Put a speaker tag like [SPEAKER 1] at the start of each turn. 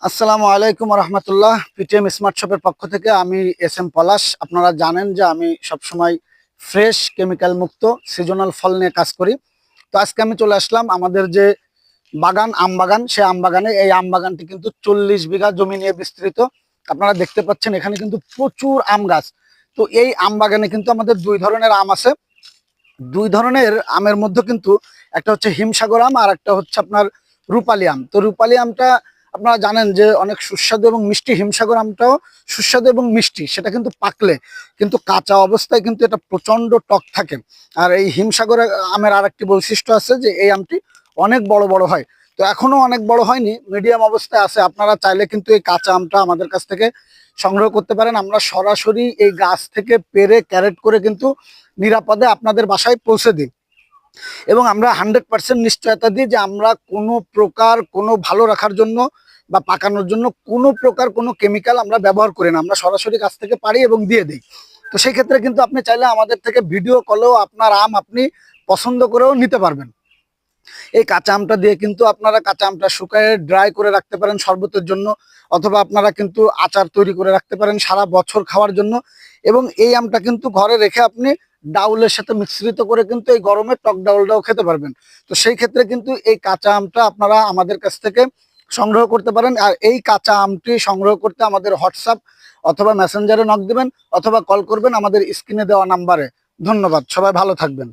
[SPEAKER 1] আসসালামু আলাইকুম রহমতুল্লাহ। PTM smart শপের পক্ষ থেকে আমি এস এম পলাশ। আপনারা জানেন যে আমি সবসময় ফ্রেশ কেমিক্যাল মুক্ত সিজনাল ফল নিয়ে কাজ করি। তো আজকে আমি চলে আসলাম আমাদের যে বাগান, আম বাগান, সে আম বাগানে। এই আম বাগানটি কিন্তু 40 বিঘা জমি নিয়ে বিস্তৃত। আপনারা দেখতে পাচ্ছেন এখানে কিন্তু প্রচুর আম গাছ। তো এই আম বাগানে কিন্তু আমাদের দুই ধরনের আম আছে। দুই ধরনের আমের মধ্যে কিন্তু একটা হচ্ছে হিমসাগর আম আর একটা হচ্ছে আপনার রূপালী আম। তো রূপালী আমটা আপনারা জানেন যে অনেক সুস্বাদু এবং মিষ্টি। হিমসাগর আমটাও সুস্বাদু এবং মিষ্টি, সেটা কিন্তু পাকলে, কিন্তু কাঁচা অবস্থায় কিন্তু এটা প্রচন্ড টক থাকে। আর এই হিমসাগর আমের আর একটি বৈশিষ্ট্য আছে যে এই আমটি অনেক বড় বড় হয়। তো এখনো অনেক বড় হয়নি, মিডিয়াম অবস্থায় আছে। আপনারা চাইলে কিন্তু এই কাঁচা আমটা আমাদের কাছ থেকে সংগ্রহ করতে পারেন। আমরা সরাসরি এই গাছ থেকে পেড়ে ক্যারেট করে কিন্তু নিরাপদে আপনাদের বাসায় পৌঁছে দিই এবং আমরা 100% নিশ্চয়তা দিই যে আমরা কোনো প্রকার, কোনো ভালো রাখার জন্য বা পাকানোর জন্য কোনো প্রকার কোনো কেমিক্যাল আমরা ব্যবহার করি না। আমরা সরাসরি গাছ থেকে পারি এবং দিয়ে দিই। তো সেই ক্ষেত্রে কিন্তু আপনি চাইলে আমাদের থেকে ভিডিও কলেও আপনার আম আপনি পছন্দ করেও নিতে পারবেন। এই কাঁচা আমটা দিয়ে কিন্তু আপনারা কাঁচা আমটা শুকায়ে ড্রাই করে রাখতে পারেন শরবতের জন্য, অথবা আপনারা কিন্তু আচার তৈরি করে রাখতে পারেন সারা বছর খাওয়ার জন্য। এবং এই আমটা কিন্তু ঘরে রেখে আপনি ডাউলের সাথে মিশ্রিত করে কিন্তু এই গরমে টক ডাউলটাও খেতে পারবেন। তো সেই ক্ষেত্রে কিন্তু এই কাঁচা আমটা আপনারা আমাদের কাছ থেকে সংগ্রহ করতে পারেন। আর এই কাঁচা আমটি সংগ্রহ করতে আমাদের হোয়াটসঅ্যাপ অথবা মেসেঞ্জারে নক দিবেন অথবা কল করবেন আমাদের স্ক্রিনে দেওয়া নাম্বারে। ধন্যবাদ, সবাই ভালো থাকবেন।